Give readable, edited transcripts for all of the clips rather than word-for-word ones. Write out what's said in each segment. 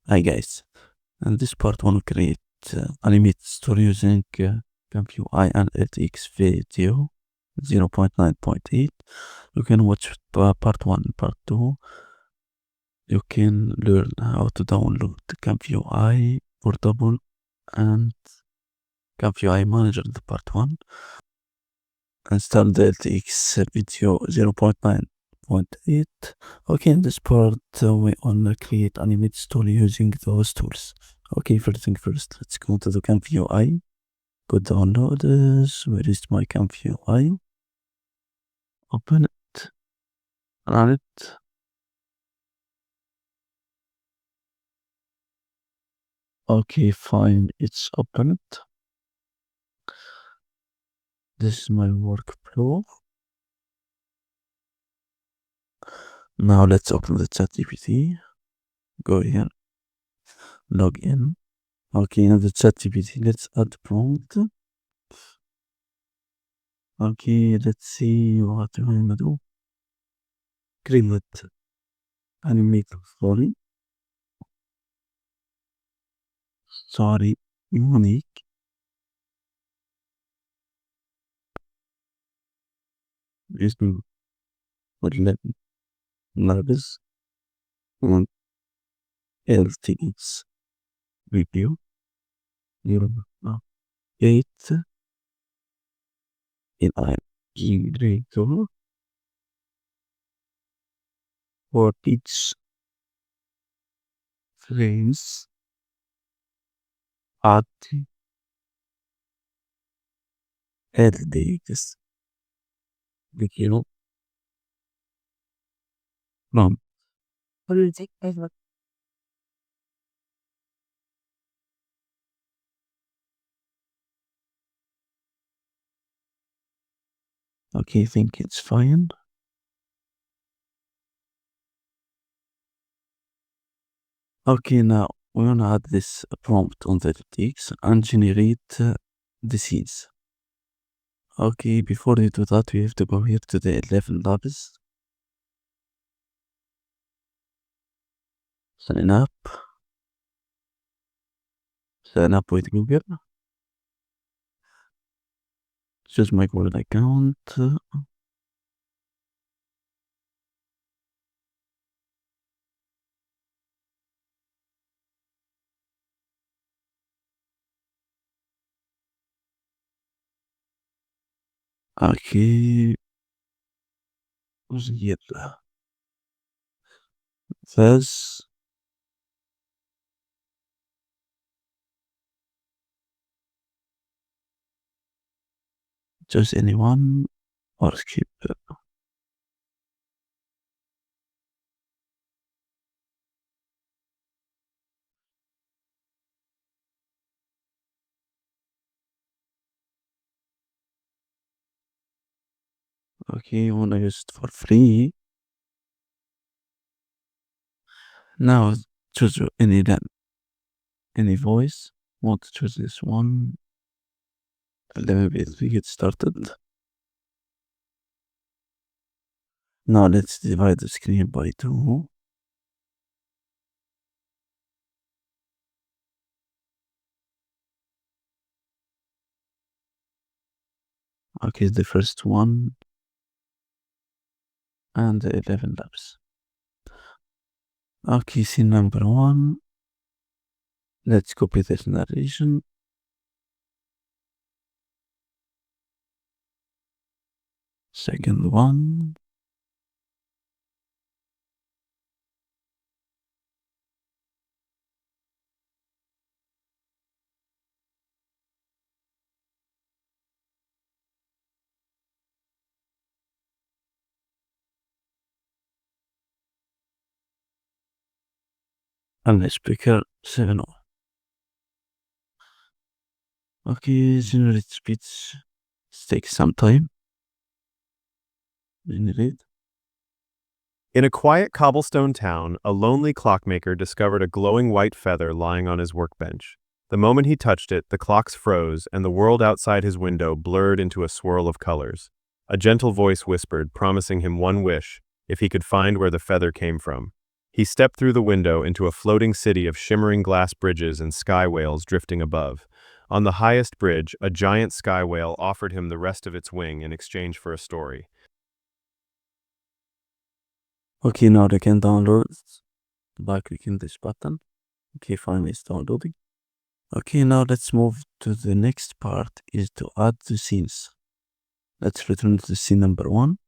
Hi guys, in this part I want to create animated story using ComfyUI LTX video 0.9.8. You can watch part 1 and part 2. You can learn how to download the ComfyUI Portable and ComfyUI Manager the part 1. Install the LTX video 0.9.8. Okay, in this part we want to create animated story using those tools. Okay, first thing first, let's go to the ComfyUI. Go download this. Where is my ComfyUI? Open it. Run it. Okay, fine. It's opened. This is my workflow. Now let's open the ChatGPT. Go here. Log in. Okay, in the ChatGPT, let's add prompt. Okay, let's see what we're gonna do. Create animated story. Sorry, unique. Using labels on LTX video. Eight in generator for each frames at LTX video from. Okay, I think it's fine. Okay, now we're gonna add this prompt on the LTX and generate the scenes. Okay, before we do that, we have to go here to the 11 labs. Sign up. Sign up with Google. Choose my Google account. Okay. يلا فاز. Choose anyone or skip. Okay, you wanna use it for free. Now choose any voice. Want to choose this one. Let me get started. Now let's divide the screen by 2. Okay, the first one and the 11 labs. Okay, scene number 1. Let's copy this narration. Second one. And the speaker 7. Okay, generate speech. Takes some time. Generate. In a quiet cobblestone town, a lonely clockmaker discovered a glowing white feather lying on his workbench. The moment he touched it, the clocks froze, and the world outside his window blurred into a swirl of colors. A gentle voice whispered, promising him one wish, if he could find where the feather came from. He stepped through the window into a floating city of shimmering glass bridges and sky whales drifting above. On the highest bridge, a giant sky whale offered him the rest of its wing in exchange for a story. Okay, now they can download by clicking this button. Okay, finally it's downloading. Okay, now let's move to the next part, is to add the scenes. Let's return to scene number 1.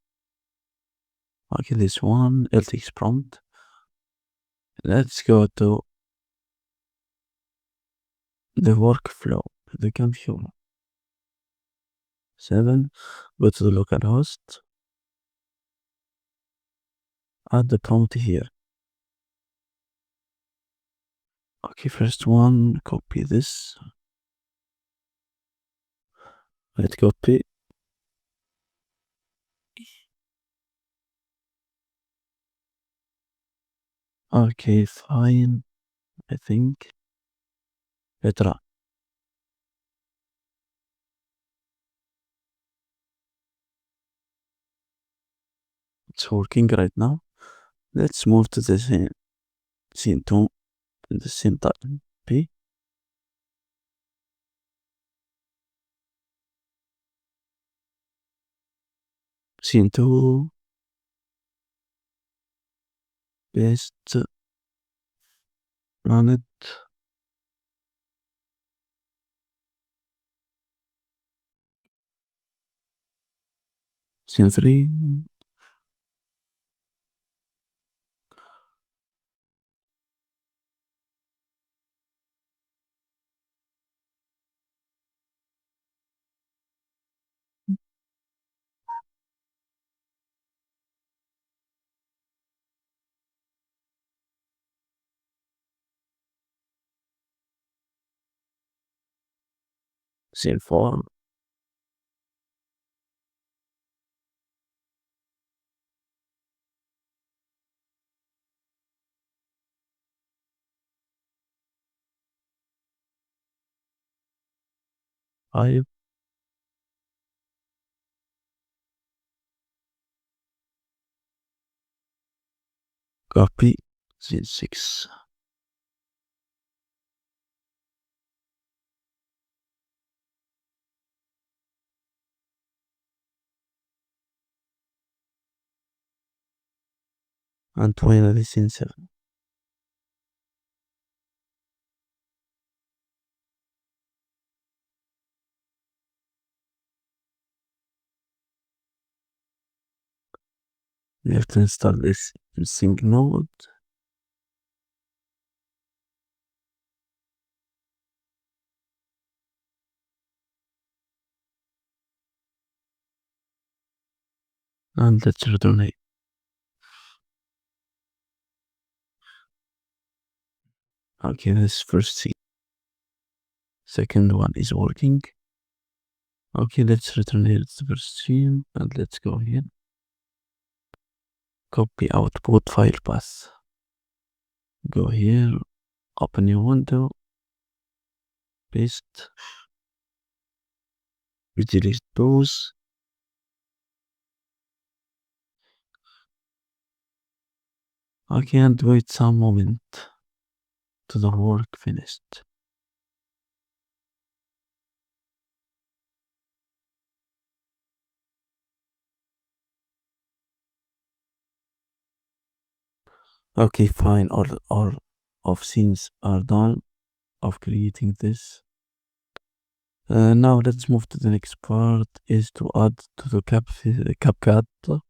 Okay, this one, LTX prompt. Let's go to the workflow, the computer. 7, go to the localhost. Add the prompt here. Okay, first one, copy this. Let's copy. Okay, fine, I think. Let's run. It's working right now. Let's move to the scene 2, the scene type P. Scene 2, paste, run it. Scene 3, scene 4, five, copy, scene 6. And finally scene 7. We have to install this sync node. And let's return it. Okay, this first scene. Second one is working. Okay, let's return here to the first scene and let's go here. Copy output file path. Go here, open new window, paste, we delete those. Okay, and wait some moment to the work finished. Okay, fine, all of scenes are done of creating this. Now let's move to the next part, is to add to the CapCut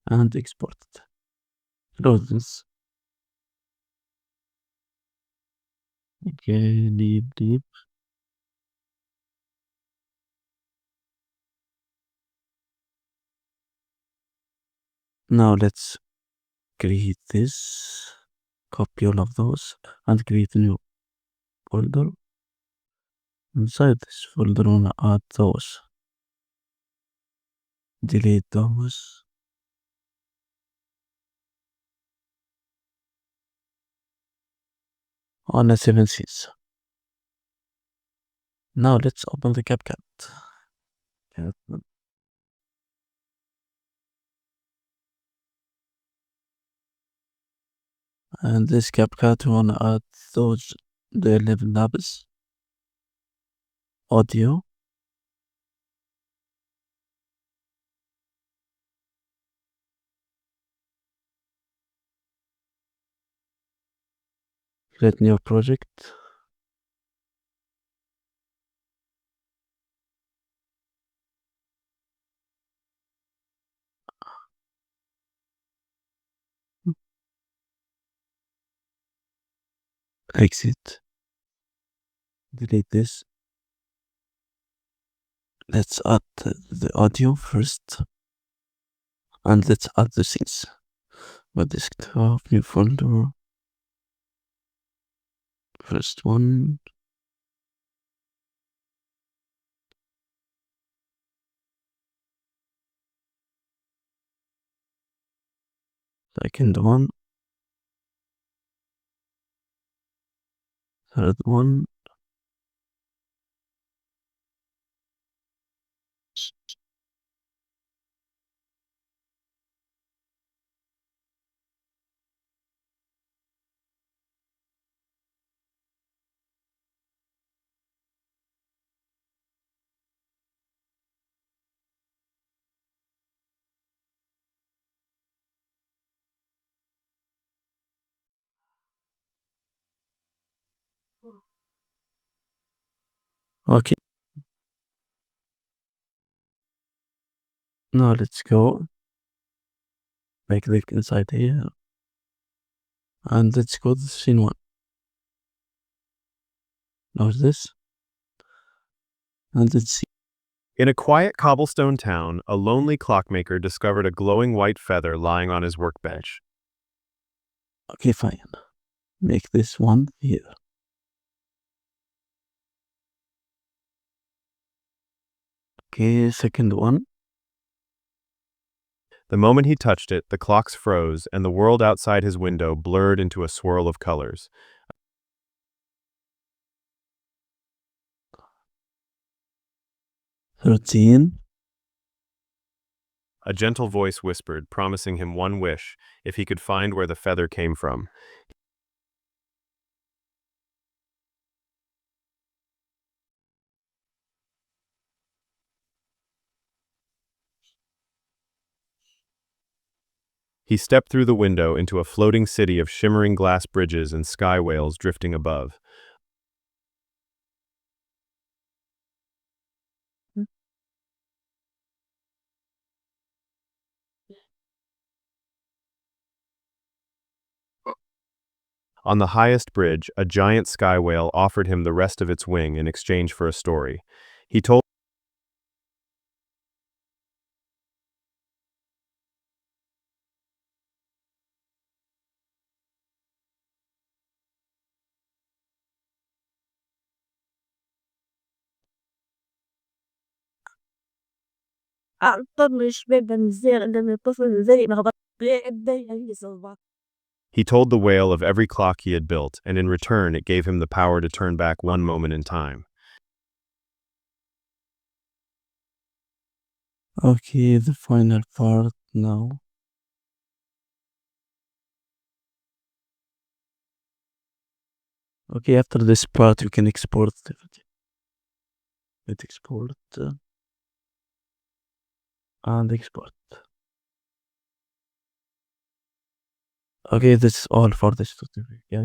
and export it. Close this. Okay, deep. Now let's create this, copy all of those and create a new folder. Inside this folder, I wanna add those, delete those. On a 7 scenes. Now let's open the CapCut. And this CapCut wanna add those the level labs audio. Create new project. Exit. Delete this. Let's add the audio first. And let's add the things. My desktop, new folder. First one. Second one. Third one. Okay. Now let's go. Make click inside here. And let's go to scene one. Now this. And let's see. In a quiet cobblestone town, a lonely clockmaker discovered a glowing white feather lying on his workbench. Okay, fine. Make this one here. Okay, second one. The moment he touched it, the clocks froze, and the world outside his window blurred into a swirl of colors. 13. A gentle voice whispered, promising him one wish, if he could find where the feather came from. He stepped through the window into a floating city of shimmering glass bridges and sky whales drifting above. On the highest bridge, a giant sky whale offered him the rest of its wing in exchange for a story. He told أكتر مش بالنسبة عندما الطفل زي ما هو بيقدر يصلح. He told the whale of every clock he had built, and in return it gave him the power to turn back one moment in time. Okay, the final part now. Okay, after this part, you can export it. Hit export and export. Okay, that's all for this tutorial, guys.